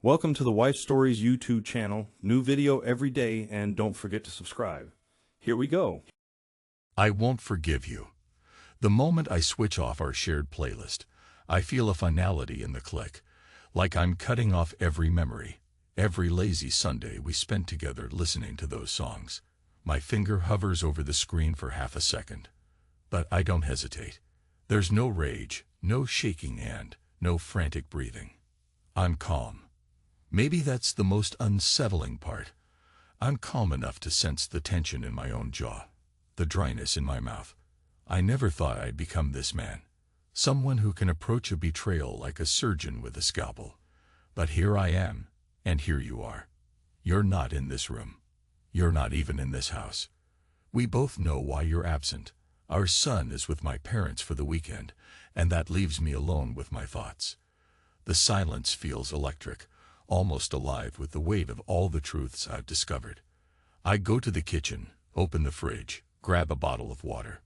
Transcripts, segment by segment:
Welcome to the Wife Stories YouTube channel. New video every day, and don't forget to subscribe. Here we go. I won't forgive you. The moment I switch off our shared playlist, I feel a finality in the click, like I'm cutting off every memory, every lazy Sunday we spent together listening to those songs. My finger hovers over the screen for half a second, but I don't hesitate. There's no rage, no shaking hand, no frantic breathing. I'm calm. Maybe that's the most unsettling part. I'm calm enough to sense the tension in my own jaw, the dryness in my mouth. I never thought I'd become this man, someone who can approach a betrayal like a surgeon with a scalpel. But here I am, and here you are. You're not in this room. You're not even in this house. We both know why you're absent. Our son is with my parents for the weekend, and that leaves me alone with my thoughts. The silence feels electric, almost alive with the weight of all the truths I've discovered. I go to the kitchen, open the fridge, grab a bottle of water.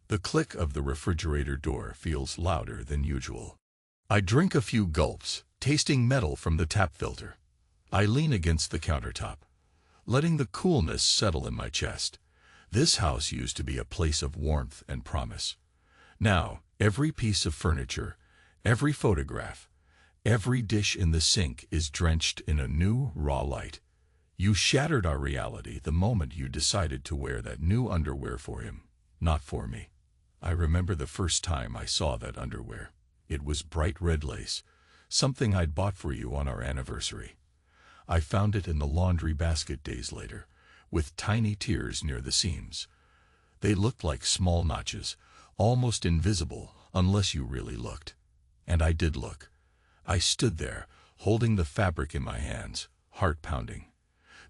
The click of the refrigerator door feels louder than usual. I drink a few gulps, tasting metal from the tap filter. I lean against the countertop, letting the coolness settle in my chest. This house used to be a place of warmth and promise. Now, every piece of furniture, every photograph, every dish in the sink is drenched in a new, raw light. You shattered our reality the moment you decided to wear that new underwear for him, not for me. I remember the first time I saw that underwear. It was bright red lace, something I'd bought for you on our anniversary. I found it in the laundry basket days later, with tiny tears near the seams. They looked like small notches, almost invisible unless you really looked. And I did look. I stood there, holding the fabric in my hands, heart pounding.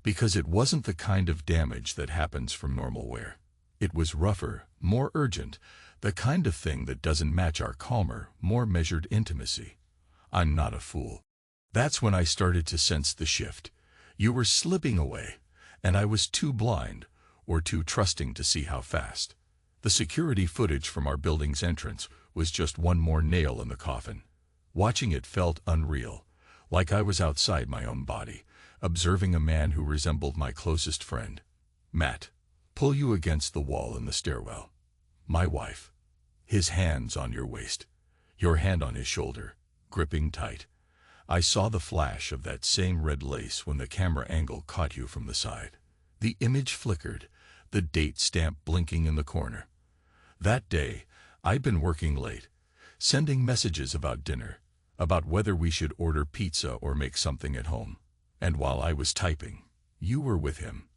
Because it wasn't the kind of damage that happens from normal wear. It was rougher, more urgent, the kind of thing that doesn't match our calmer, more measured intimacy. I'm not a fool. That's when I started to sense the shift. You were slipping away, and I was too blind, or too trusting to see how fast. The security footage from our building's entrance was just one more nail in the coffin. Watching it felt unreal, like I was outside my own body, observing a man who resembled my closest friend. Matt, pull you against the wall in the stairwell. My wife. His hands on your waist, your hand on his shoulder, gripping tight. I saw the flash of that same red lace when the camera angle caught you from the side. The image flickered, the date stamp blinking in the corner. That day, I'd been working late, sending messages about dinner, about whether we should order pizza or make something at home. And while I was typing, you were with him.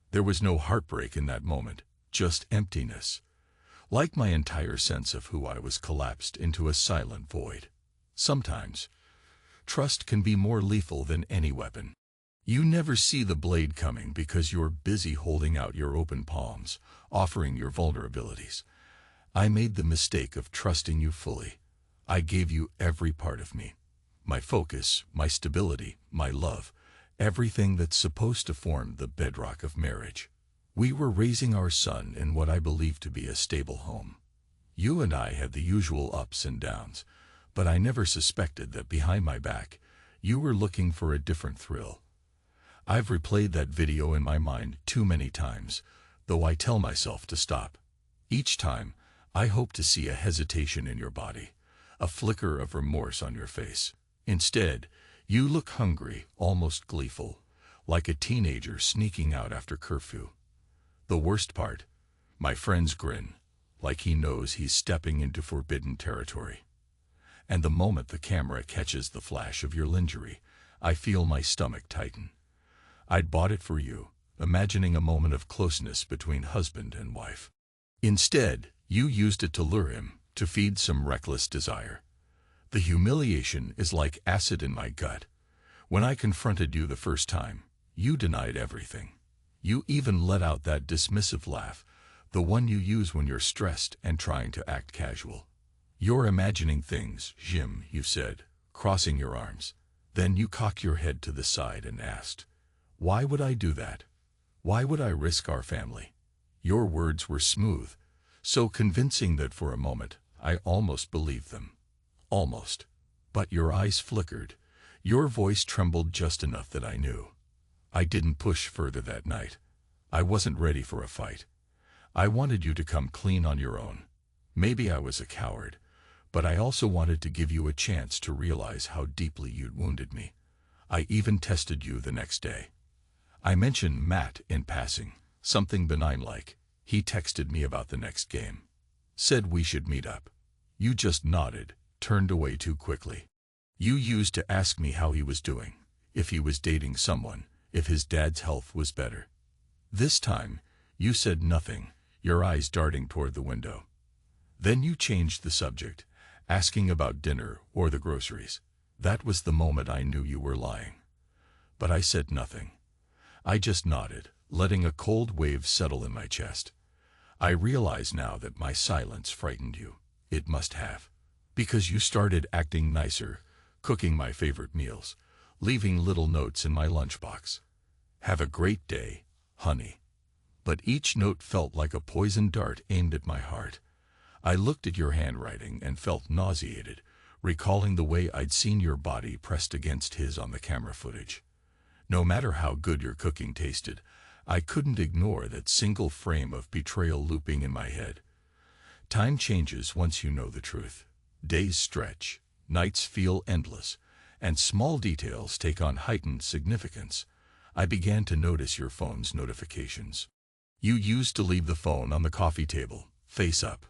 There was no heartbreak in that moment, just emptiness. Like my entire sense of who I was collapsed into a silent void. Sometimes, trust can be more lethal than any weapon. You never see the blade coming because you're busy holding out your open palms, offering your vulnerabilities. I made the mistake of trusting you fully. I gave you every part of me. My focus, my stability, my love, everything that's supposed to form the bedrock of marriage. We were raising our son in what I believed to be a stable home. You and I had the usual ups and downs, but I never suspected that behind my back, you were looking for a different thrill. I've replayed that video in my mind too many times, though I tell myself to stop. Each time, I hope to see a hesitation in your body, a flicker of remorse on your face. Instead, you look hungry, almost gleeful, like a teenager sneaking out after curfew. The worst part, my friend's grin, like he knows he's stepping into forbidden territory. And the moment the camera catches the flash of your lingerie, I feel my stomach tighten. I'd bought it for you, imagining a moment of closeness between husband and wife. Instead, you used it to lure him, to feed some reckless desire. The humiliation is like acid in my gut. When I confronted you the first time, you denied everything. You even let out that dismissive laugh, the one you use when you're stressed and trying to act casual. You're imagining things, Jim, you said, crossing your arms. Then you cocked your head to the side and asked, "Why would I do that? Why would I risk our family?" Your words were smooth, so convincing that for a moment, I almost believed them. Almost. But your eyes flickered. Your voice trembled just enough that I knew. I didn't push further that night. I wasn't ready for a fight. I wanted you to come clean on your own. Maybe I was a coward, but I also wanted to give you a chance to realize how deeply you'd wounded me. I even tested you the next day. I mentioned Matt in passing, something benign like, he texted me about the next game. Said we should meet up. You just nodded, turned away too quickly. You used to ask me how he was doing, if he was dating someone, if his dad's health was better. This time, you said nothing, your eyes darting toward the window. Then you changed the subject, asking about dinner or the groceries. That was the moment I knew you were lying. But I said nothing. I just nodded, letting a cold wave settle in my chest. I realize now that my silence frightened you. It must have. Because you started acting nicer, cooking my favorite meals, leaving little notes in my lunchbox. Have a great day, honey. But each note felt like a poison dart aimed at my heart. I looked at your handwriting and felt nauseated, recalling the way I'd seen your body pressed against his on the camera footage. No matter how good your cooking tasted, I couldn't ignore that single frame of betrayal looping in my head. Time changes once you know the truth. Days stretch, nights feel endless, and small details take on heightened significance. I began to notice your phone's notifications. You used to leave the phone on the coffee table, face up.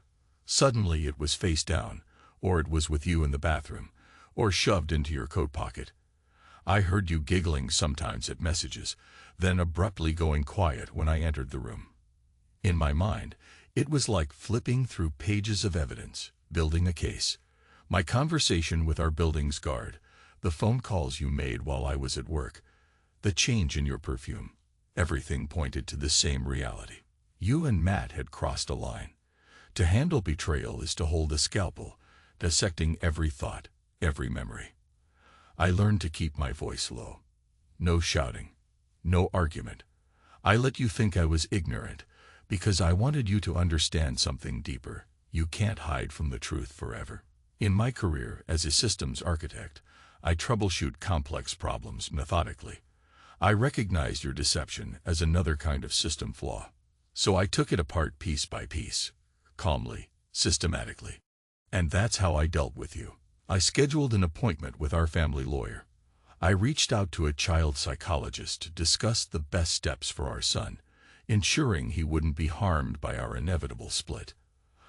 Suddenly it was face down, or it was with you in the bathroom, or shoved into your coat pocket. I heard you giggling sometimes at messages, then abruptly going quiet when I entered the room. In my mind, it was like flipping through pages of evidence, building a case. My conversation with our building's guard, the phone calls you made while I was at work, the change in your perfume, everything pointed to the same reality. You and Matt had crossed a line. To handle betrayal is to hold a scalpel, dissecting every thought, every memory. I learned to keep my voice low. No shouting, no argument. I let you think I was ignorant, because I wanted you to understand something deeper. You can't hide from the truth forever. In my career as a systems architect, I troubleshoot complex problems methodically. I recognized your deception as another kind of system flaw. So I took it apart piece by piece, calmly, systematically. And that's how I dealt with you. I scheduled an appointment with our family lawyer. I reached out to a child psychologist to discuss the best steps for our son, ensuring he wouldn't be harmed by our inevitable split.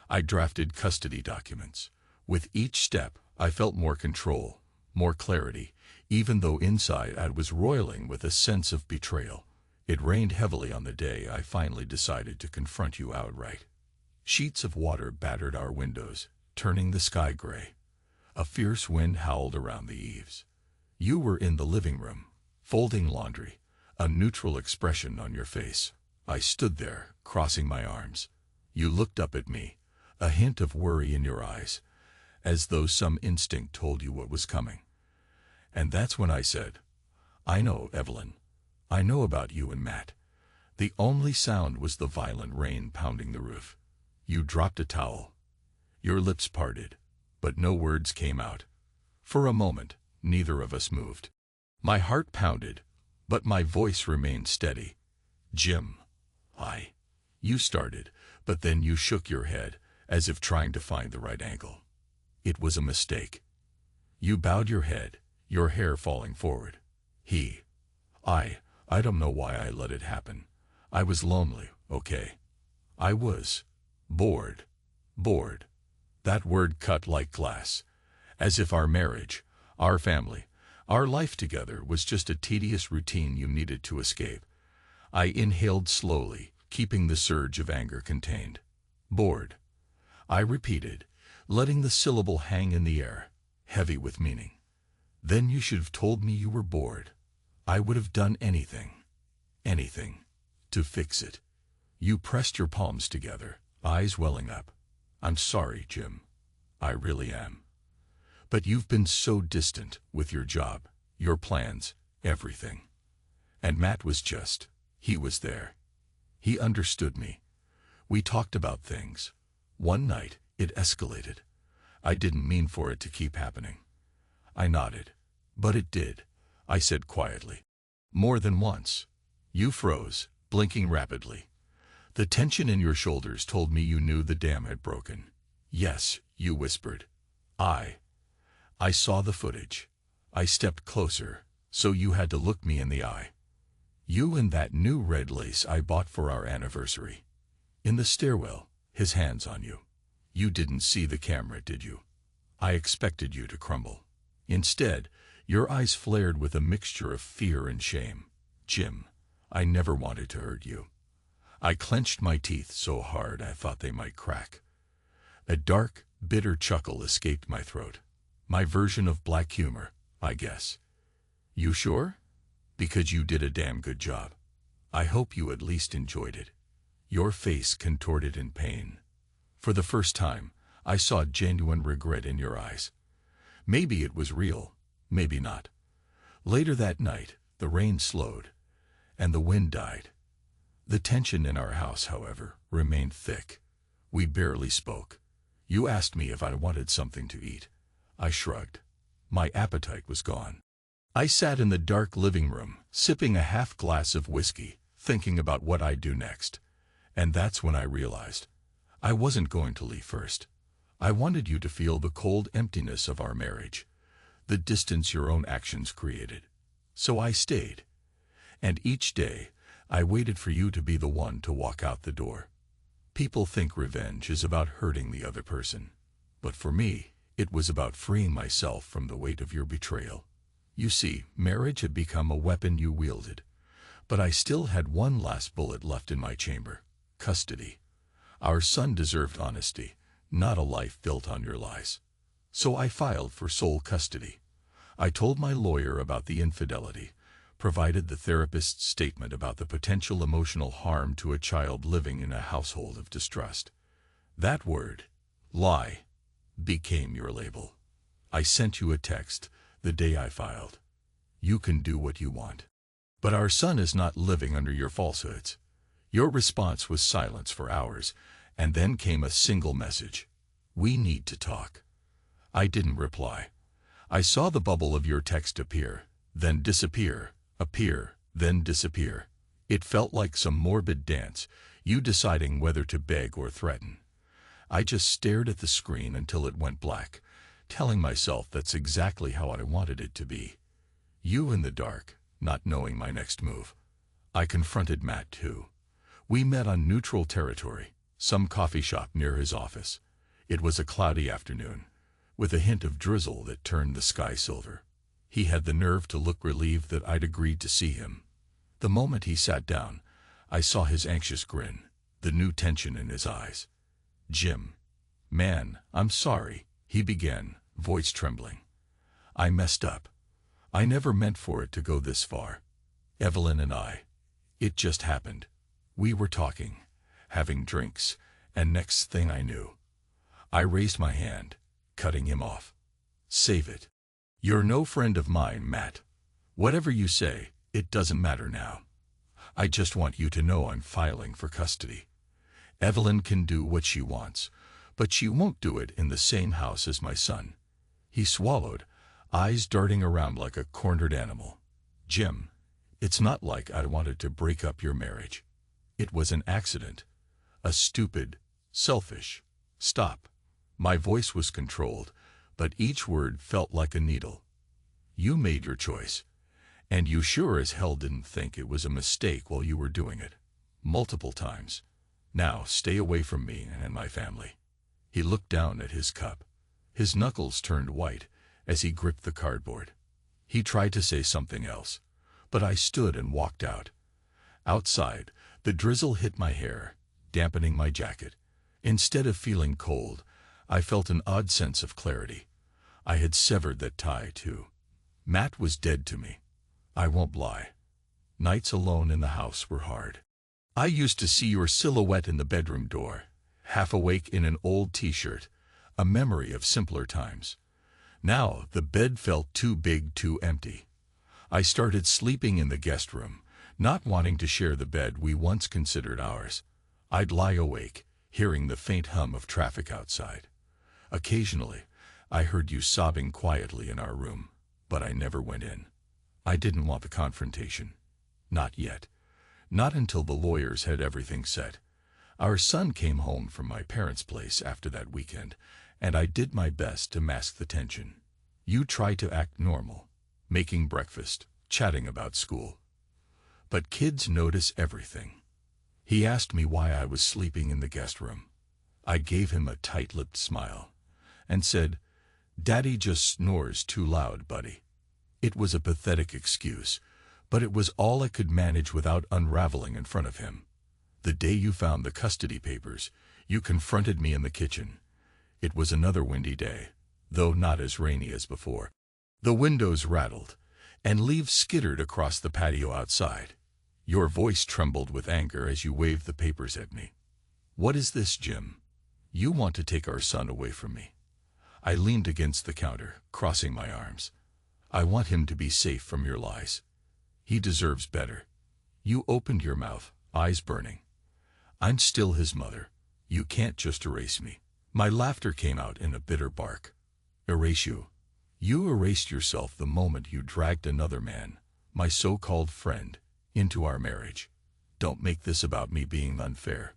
I drafted custody documents. With each step, I felt more control, more clarity, even though inside I was roiling with a sense of betrayal. It rained heavily on the day I finally decided to confront you outright. Sheets of water battered our windows, turning the sky gray. A fierce wind howled around the eaves. You were in the living room, folding laundry, a neutral expression on your face. I stood there, crossing my arms. You looked up at me, a hint of worry in your eyes, as though some instinct told you what was coming. And that's when I said, I know, Evelyn. I know about you and Matt. The only sound was the violent rain pounding the roof. You dropped a towel. Your lips parted, but no words came out. For a moment, neither of us moved. My heart pounded, but my voice remained steady. Jim. You started, but then you shook your head, as if trying to find the right angle. It was a mistake. You bowed your head, your hair falling forward. I don't know why I let it happen. I was lonely, okay? I was bored. Bored. That word cut like glass, as if our marriage, our family, our life together was just a tedious routine you needed to escape. I inhaled slowly, keeping the surge of anger contained. Bored. I repeated, letting the syllable hang in the air, heavy with meaning. Then you should have told me you were bored. I would have done anything, to fix it. You pressed your palms together, eyes welling up. I'm sorry, Jim. I really am. But you've been so distant with your job, your plans, everything. And Matt was he was there. He understood me. We talked about things. One night, it escalated. I didn't mean for it to keep happening. I nodded. But it did, I said quietly. More than once. You froze, blinking rapidly. The tension in your shoulders told me you knew the dam had broken. Yes, you whispered. I saw the footage. I stepped closer, so you had to look me in the eye. You and that new red lace I bought for our anniversary. In the stairwell, his hands on you. You didn't see the camera, did you? I expected you to crumble. Instead, your eyes flared with a mixture of fear and shame. Jim, I never wanted to hurt you. I clenched my teeth so hard I thought they might crack. A dark, bitter chuckle escaped my throat. My version of black humor, I guess. You sure? Because you did a damn good job. I hope you at least enjoyed it. Your face contorted in pain. For the first time, I saw genuine regret in your eyes. Maybe it was real, maybe not. Later that night, the rain slowed, and the wind died. The tension in our house, however, remained thick. We barely spoke. You asked me if I wanted something to eat. I shrugged. My appetite was gone. I sat in the dark living room, sipping a half glass of whiskey, thinking about what I'd do next. And that's when I realized I wasn't going to leave first. I wanted you to feel the cold emptiness of our marriage, the distance your own actions created. So I stayed. And each day, I waited for you to be the one to walk out the door. People think revenge is about hurting the other person. But for me, it was about freeing myself from the weight of your betrayal. You see, marriage had become a weapon you wielded. But I still had one last bullet left in my chamber: custody. Our son deserved honesty, not a life built on your lies. So I filed for sole custody. I told my lawyer about the infidelity, provided the therapist's statement about the potential emotional harm to a child living in a household of distrust. That word, lie, became your label. I sent you a text the day I filed. You can do what you want. But our son is not living under your falsehoods. Your response was silence for hours, and then came a single message: we need to talk. I didn't reply. I saw the bubble of your text appear, then disappear, appear, then disappear. It felt like some morbid dance, you deciding whether to beg or threaten. I just stared at the screen until it went black, telling myself that's exactly how I wanted it to be. You in the dark, not knowing my next move. I confronted Matt too. We met on neutral territory, some coffee shop near his office. It was a cloudy afternoon, with a hint of drizzle that turned the sky silver. He had the nerve to look relieved that I'd agreed to see him. The moment he sat down, I saw his anxious grin, the new tension in his eyes. Jim. Man, I'm sorry, he began, voice trembling. I messed up. I never meant for it to go this far. Evelyn and I. It just happened. We were talking, having drinks, and next thing I knew, I raised my hand, cutting him off. Save it. You're no friend of mine, Matt. Whatever you say, it doesn't matter now. I just want you to know I'm filing for custody. Evelyn can do what she wants, but she won't do it in the same house as my son. He swallowed, eyes darting around like a cornered animal. Jim, it's not like I wanted to break up your marriage. It was an accident. A stupid, selfish. Stop. My voice was controlled, but each word felt like a needle. You made your choice, and you sure as hell didn't think it was a mistake while you were doing it. Multiple times. Now stay away from me and my family. He looked down at his cup. His knuckles turned white as he gripped the cardboard. He tried to say something else, but I stood and walked out. Outside, the drizzle hit my hair, dampening my jacket. Instead of feeling cold, I felt an odd sense of clarity. I had severed that tie, too. Matt was dead to me. I won't lie. Nights alone in the house were hard. I used to see your silhouette in the bedroom door, half awake in an old t-shirt, a memory of simpler times. Now the bed felt too big, too empty. I started sleeping in the guest room, not wanting to share the bed we once considered ours. I'd lie awake, hearing the faint hum of traffic outside. Occasionally, I heard you sobbing quietly in our room. But I never went in. I didn't want the confrontation. Not yet. Not until the lawyers had everything set. Our son came home from my parents' place after that weekend, and I did my best to mask the tension. You tried to act normal, making breakfast, chatting about school. But kids notice everything. He asked me why I was sleeping in the guest room. I gave him a tight-lipped smile and said, "Daddy just snores too loud, buddy." It was a pathetic excuse, but it was all I could manage without unraveling in front of him. The day you found the custody papers, you confronted me in the kitchen. It was another windy day, though not as rainy as before. The windows rattled, and leaves skittered across the patio outside. Your voice trembled with anger as you waved the papers at me. "What is this, Jim? You want to take our son away from me?" I leaned against the counter, crossing my arms. "I want him to be safe from your lies. He deserves better." You opened your mouth, eyes burning. "I'm still his mother. You can't just erase me." My laughter came out in a bitter bark. "Erase you? You erased yourself the moment you dragged another man, my so-called friend, into our marriage. Don't make this about me being unfair.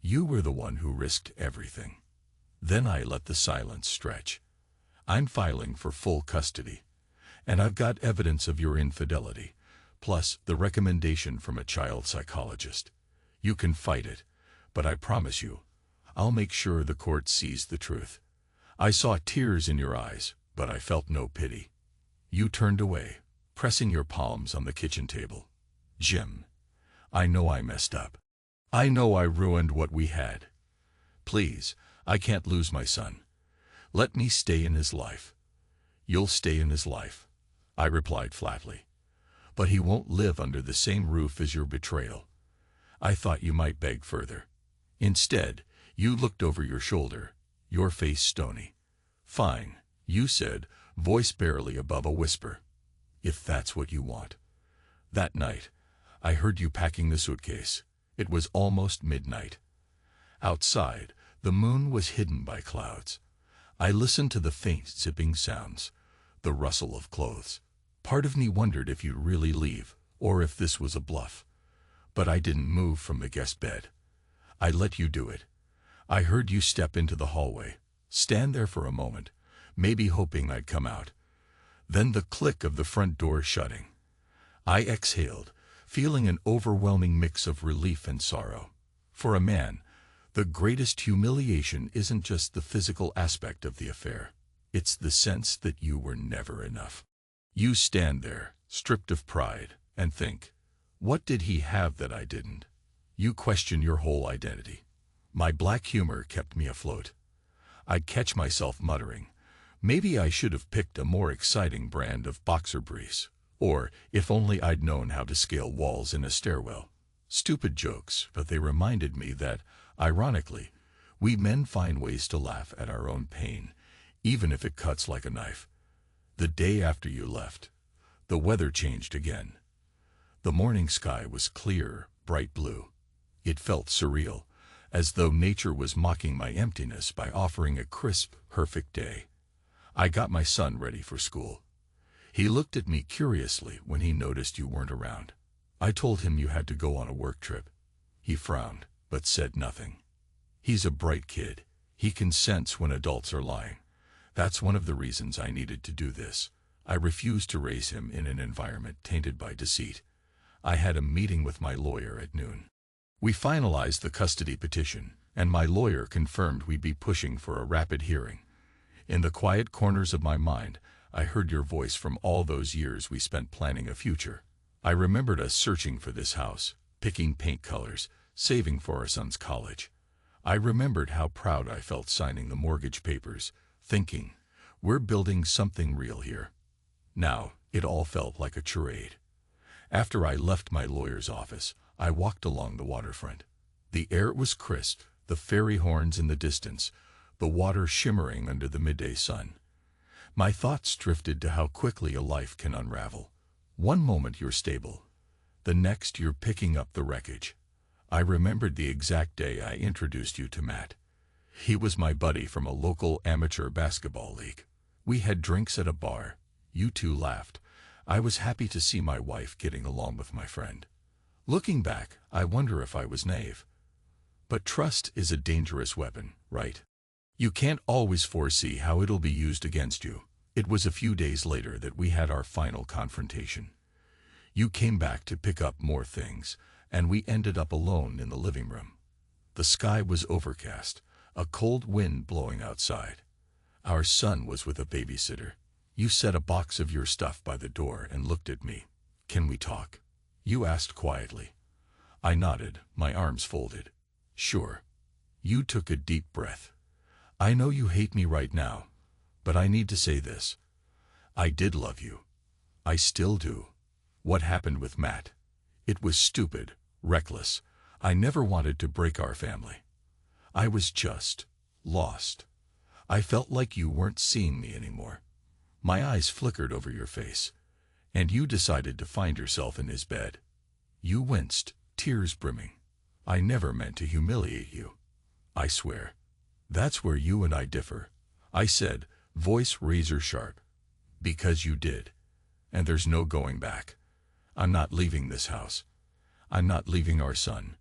You were the one who risked everything." Then I let the silence stretch. "I'm filing for full custody, and I've got evidence of your infidelity, plus the recommendation from a child psychologist. You can fight it, but I promise you, I'll make sure the court sees the truth." I saw tears in your eyes, but I felt no pity. You turned away, pressing your palms on the kitchen table. "Jim, I know I messed up. I know I ruined what we had. Please, I can't lose my son. Let me stay in his life." "You'll stay in his life," I replied flatly. "But he won't live under the same roof as your betrayal." I thought you might beg further. Instead, you looked over your shoulder, your face stony. "Fine," you said, voice barely above a whisper. "If that's what you want." That night, I heard you packing the suitcase. It was almost midnight. Outside, the moon was hidden by clouds. I listened to the faint zipping sounds, the rustle of clothes. Part of me wondered if you'd really leave, or if this was a bluff. But I didn't move from the guest bed. I let you do it. I heard you step into the hallway, stand there for a moment, maybe hoping I'd come out. Then the click of the front door shutting. I exhaled, feeling an overwhelming mix of relief and sorrow. For a man, the greatest humiliation isn't just the physical aspect of the affair. It's the sense that you were never enough. You stand there, stripped of pride, and think, what did he have that I didn't? You question your whole identity. My black humor kept me afloat. I'd catch myself muttering, maybe I should have picked a more exciting brand of boxer briefs, or if only I'd known how to scale walls in a stairwell. Stupid jokes, but they reminded me that, ironically, we men find ways to laugh at our own pain, even if it cuts like a knife. The day after you left, the weather changed again. The morning sky was clear, bright blue. It felt surreal, as though nature was mocking my emptiness by offering a crisp, perfect day. I got my son ready for school. He looked at me curiously when he noticed you weren't around. I told him you had to go on a work trip. He frowned, but said nothing. He's a bright kid. He can sense when adults are lying. That's one of the reasons I needed to do this. I refused to raise him in an environment tainted by deceit. I had a meeting with my lawyer at noon. We finalized the custody petition, and my lawyer confirmed we'd be pushing for a rapid hearing. In the quiet corners of my mind, I heard your voice from all those years we spent planning a future. I remembered us searching for this house, picking paint colors, saving for our son's college. I remembered how proud I felt signing the mortgage papers, thinking, we're building something real here. Now, it all felt like a charade. After I left my lawyer's office, I walked along the waterfront. The air was crisp, the ferry horns in the distance, the water shimmering under the midday sun. My thoughts drifted to how quickly a life can unravel. One moment you're stable, the next you're picking up the wreckage. I remembered the exact day I introduced you to Matt. He was my buddy from a local amateur basketball league. We had drinks at a bar. You two laughed. I was happy to see my wife getting along with my friend. Looking back, I wonder if I was naive. But trust is a dangerous weapon, right? You can't always foresee how it'll be used against you. It was a few days later that we had our final confrontation. You came back to pick up more things, and we ended up alone in the living room. The sky was overcast, a cold wind blowing outside. Our son was with a babysitter. You set a box of your stuff by the door and looked at me. "Can we talk?" You asked quietly. I nodded, my arms folded. "Sure." You took a deep breath. "I know you hate me right now, but I need to say this. I did love you. I still do. What happened with Matt? It was stupid, reckless. I never wanted to break our family. I was just lost. I felt like you weren't seeing me anymore." My eyes flickered over your face, and you decided to find yourself in his bed. You winced, tears brimming. "I never meant to humiliate you. I swear." "That's where you and I differ," I said, voice razor sharp. "Because you did. And there's no going back. I'm not leaving this house. I'm not leaving our son.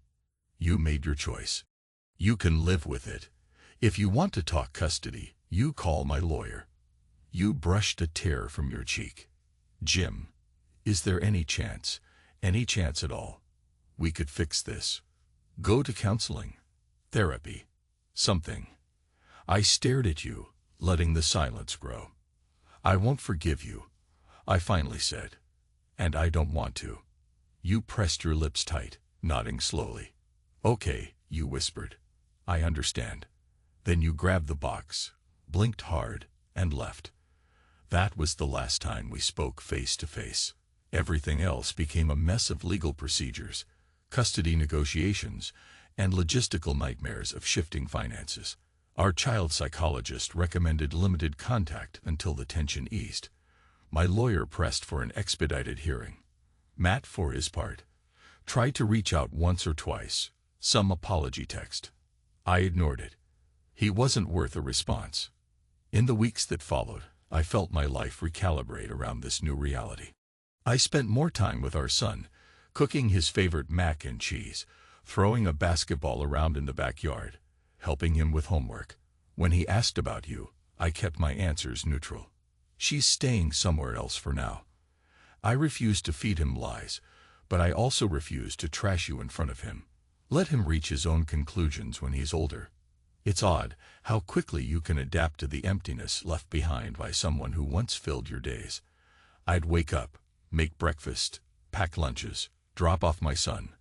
You made your choice. You can live with it. If you want to talk custody, you call my lawyer." You brushed a tear from your cheek. "Jim, is there any chance at all, we could fix this? Go to counseling, therapy, something?" I stared at you, letting the silence grow. "I won't forgive you," I finally said. "And I don't want to." You pressed your lips tight, nodding slowly. "Okay," you whispered. "I understand." Then you grabbed the box, blinked hard, and left. That was the last time we spoke face to face. Everything else became a mess of legal procedures, custody negotiations, and logistical nightmares of shifting finances. Our child psychologist recommended limited contact until the tension eased. My lawyer pressed for an expedited hearing. Matt, for his part, tried to reach out once or twice, some apology text. I ignored it. He wasn't worth a response. In the weeks that followed, I felt my life recalibrate around this new reality. I spent more time with our son, cooking his favorite mac and cheese, throwing a basketball around in the backyard, helping him with homework. When he asked about you, I kept my answers neutral. "She's staying somewhere else for now." I refused to feed him lies, but I also refused to trash you in front of him. Let him reach his own conclusions when he's older. It's odd how quickly you can adapt to the emptiness left behind by someone who once filled your days. I'd wake up, make breakfast, pack lunches, drop off my son,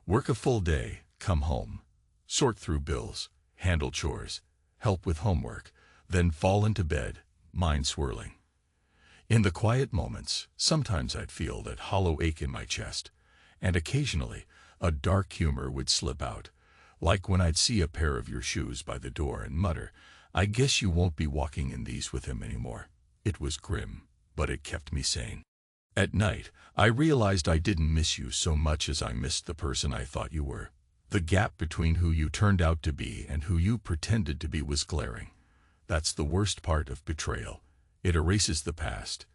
work a full day, come home, sort through bills, handle chores, help with homework, then fall into bed, mind swirling. In the quiet moments, sometimes I'd feel that hollow ache in my chest, and occasionally a dark humor would slip out, like when I'd see a pair of your shoes by the door and mutter, "I guess you won't be walking in these with him anymore." It was grim, but it kept me sane. At night, I realized I didn't miss you so much as I missed the person I thought you were. The gap between who you turned out to be and who you pretended to be was glaring. That's the worst part of betrayal. It erases the past,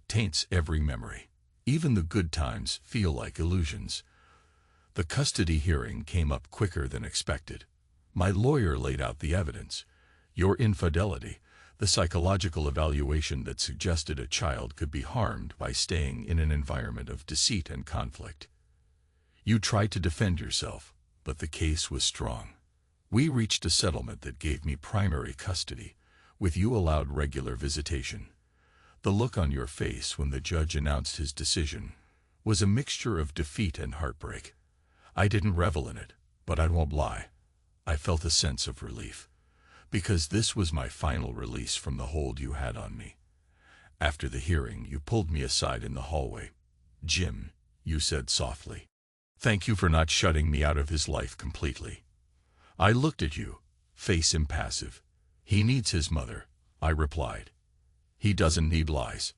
taints every memory. Even the good times feel like illusions. The custody hearing came up quicker than expected. My lawyer laid out the evidence. Your infidelity, the psychological evaluation that suggested a child could be harmed by staying in an environment of deceit and conflict. You tried to defend yourself, but the case was strong. We reached a settlement that gave me primary custody, with you allowed regular visitation. The look on your face when the judge announced his decision was a mixture of defeat and heartbreak. I didn't revel in it, but I won't lie. I felt a sense of relief, because this was my final release from the hold you had on me. After the hearing, you pulled me aside in the hallway. "Jim," you said softly, "thank you for not shutting me out of his life completely." I looked at you, face impassive. "He needs his mother," I replied. "He doesn't need lies.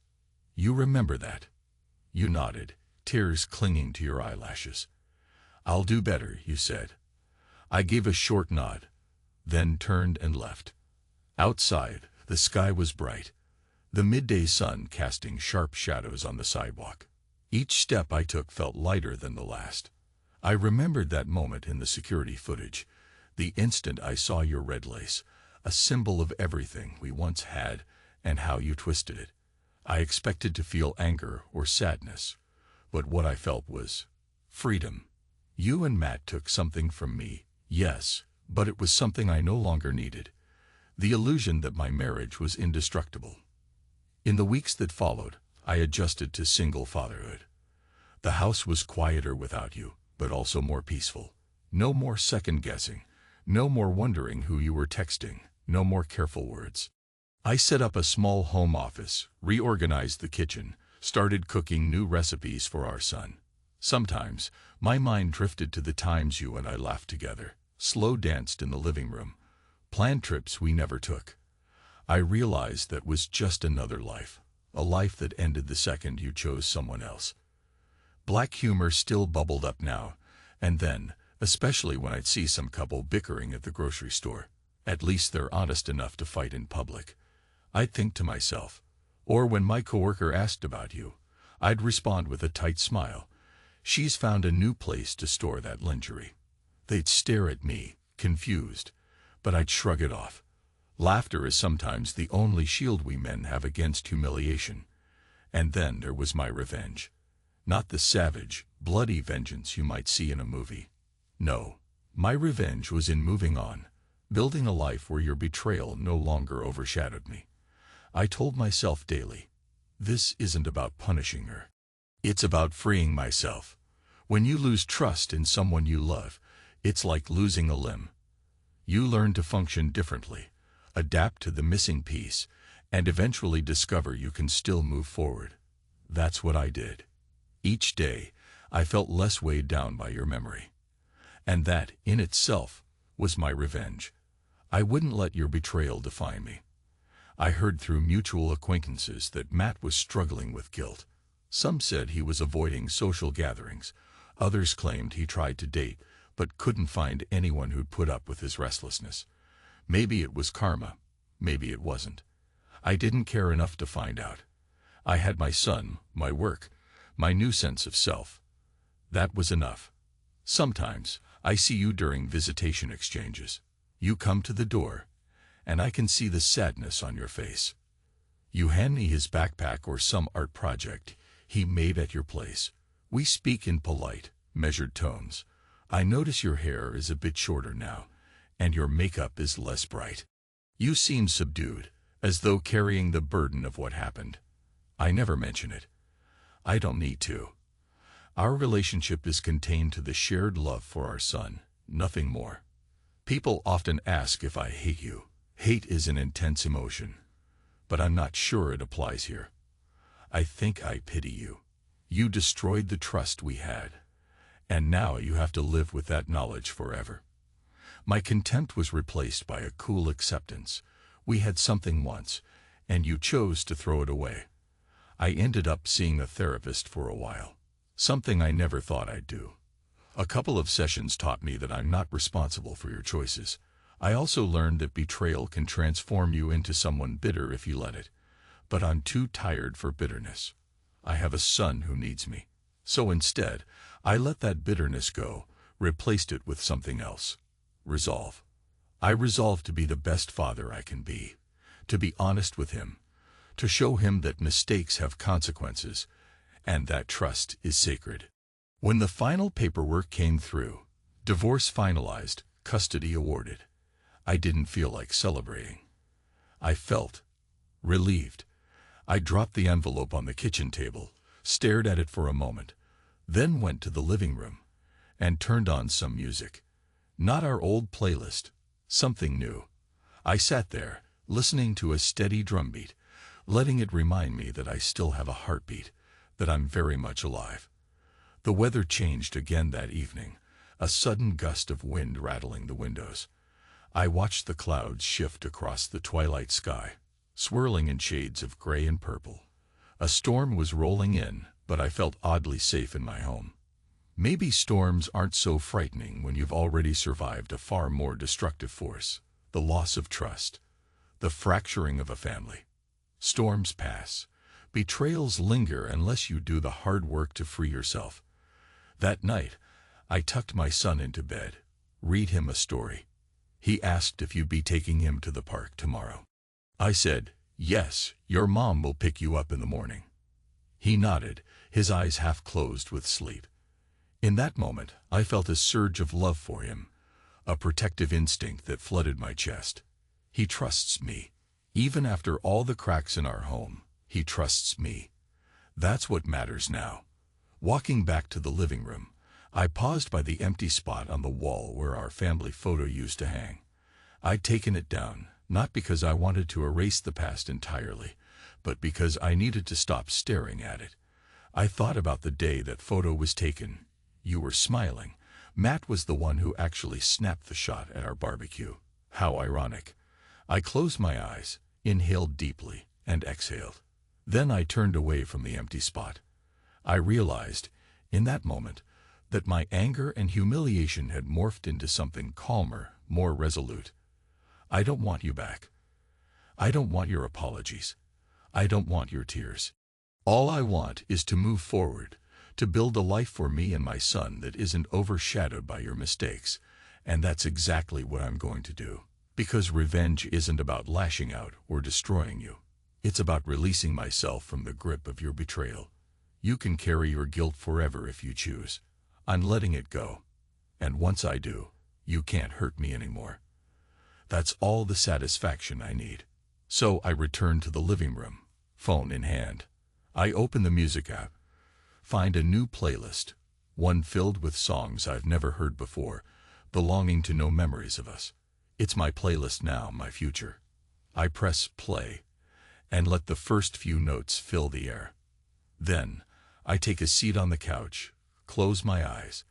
You remember that?" You nodded, tears clinging to your eyelashes. "I'll do better," you said. I gave a short nod, then turned and left. Outside, the sky was bright. the midday sun casting sharp shadows on the sidewalk. Each step I took felt lighter than the last. I remembered that moment in the security footage, the instant I saw your red lace, a symbol of everything we once had and how you twisted it. I expected to feel anger or sadness, but what I felt was freedom. You and Matt took something from me, yes, but it was something I no longer needed. The illusion that my marriage was indestructible. In the weeks that followed, I adjusted to single fatherhood. The house was quieter without you, but also more peaceful. No more second-guessing, no more wondering who you were texting, no more careful words. I set up a small home office, reorganized the kitchen, started cooking new recipes for our son. Sometimes, my mind drifted to the times you and I laughed together, slow danced in the living room, planned trips we never took. I realized that was just another life, a life that ended the second you chose someone else. Black humor still bubbled up now and then, especially when I'd see some couple bickering at the grocery store. At least they're honest enough to fight in public, I'd think to myself. Or when my coworker asked about you, I'd respond with a tight smile. She's found a new place to store that lingerie. They'd stare at me, confused, but I'd shrug it off. Laughter is sometimes the only shield we men have against humiliation. And then there was my revenge. Not the savage, bloody vengeance you might see in a movie. No, my revenge was in moving on, building a life where your betrayal no longer overshadowed me. I told myself daily, this isn't about punishing her. It's about freeing myself. When you lose trust in someone you love, it's like losing a limb. You learn to function differently, adapt to the missing piece, and eventually discover you can still move forward. That's what I did. Each day, I felt less weighed down by your memory. And that, in itself, was my revenge. I wouldn't let your betrayal define me. I heard through mutual acquaintances that Matt was struggling with guilt. Some said he was avoiding social gatherings. Others claimed he tried to date, but couldn't find anyone who'd put up with his restlessness. Maybe it was karma. Maybe it wasn't. I didn't care enough to find out. I had my son, my work, my new sense of self. That was enough. Sometimes, I see you during visitation exchanges. You come to the door, and I can see the sadness on your face. You hand me his backpack or some art project he made at your place. We speak in polite, measured tones. I notice your hair is a bit shorter now, and your makeup is less bright. You seem subdued, as though carrying the burden of what happened. I never mention it. I don't need to. Our relationship is contained to the shared love for our son, nothing more. People often ask if I hate you. Hate is an intense emotion, but I'm not sure it applies here. I think I pity you. You destroyed the trust we had, and now you have to live with that knowledge forever. My contempt was replaced by a cool acceptance. We had something once, and you chose to throw it away. I ended up seeing a therapist for a while, something I never thought I'd do. A couple of sessions taught me that I'm not responsible for your choices. I also learned that betrayal can transform you into someone bitter if you let it. But I'm too tired for bitterness. I have a son who needs me. So instead, I let that bitterness go, replaced it with something else. Resolve. I resolved to be the best father I can be, to be honest with him, to show him that mistakes have consequences, and that trust is sacred. When the final paperwork came through, divorce finalized, custody awarded, I didn't feel like celebrating. I felt relieved. I dropped the envelope on the kitchen table, stared at it for a moment, then went to the living room and turned on some music. Not our old playlist, something new. I sat there, listening to a steady drumbeat, letting it remind me that I still have a heartbeat, that I'm very much alive. The weather changed again that evening, a sudden gust of wind rattling the windows. I watched the clouds shift across the twilight sky, swirling in shades of gray and purple. A storm was rolling in, but I felt oddly safe in my home. Maybe storms aren't so frightening when you've already survived a far more destructive force, the loss of trust, the fracturing of a family. Storms pass. Betrayals linger unless you do the hard work to free yourself. That night, I tucked my son into bed, read him a story. He asked if you'd be taking him to the park tomorrow. I said, "Yes, your mom will pick you up in the morning." He nodded, his eyes half closed with sleep. In that moment, I felt a surge of love for him, a protective instinct that flooded my chest. He trusts me. Even after all the cracks in our home, he trusts me. That's what matters now. Walking back to the living room, I paused by the empty spot on the wall where our family photo used to hang. I'd taken it down, not because I wanted to erase the past entirely, but because I needed to stop staring at it. I thought about the day that photo was taken. You were smiling. Matt was the one who actually snapped the shot at our barbecue. How ironic. I closed my eyes, inhaled deeply, and exhaled. Then I turned away from the empty spot. I realized, in that moment, that my anger and humiliation had morphed into something calmer, more resolute. I don't want you back. I don't want your apologies. I don't want your tears. All I want is to move forward, to build a life for me and my son that isn't overshadowed by your mistakes, and that's exactly what I'm going to do. Because revenge isn't about lashing out or destroying you. It's about releasing myself from the grip of your betrayal. You can carry your guilt forever if you choose. I'm letting it go. And once I do, you can't hurt me anymore. That's all the satisfaction I need. So I returned to the living room, phone in hand. I open the music app, find a new playlist, one filled with songs I've never heard before, belonging to no memories of us. It's my playlist now, my future. I press play and let the first few notes fill the air. Then, I take a seat on the couch, close my eyes,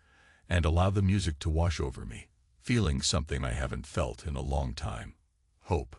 and allow the music to wash over me, feeling something I haven't felt in a long time. Hope.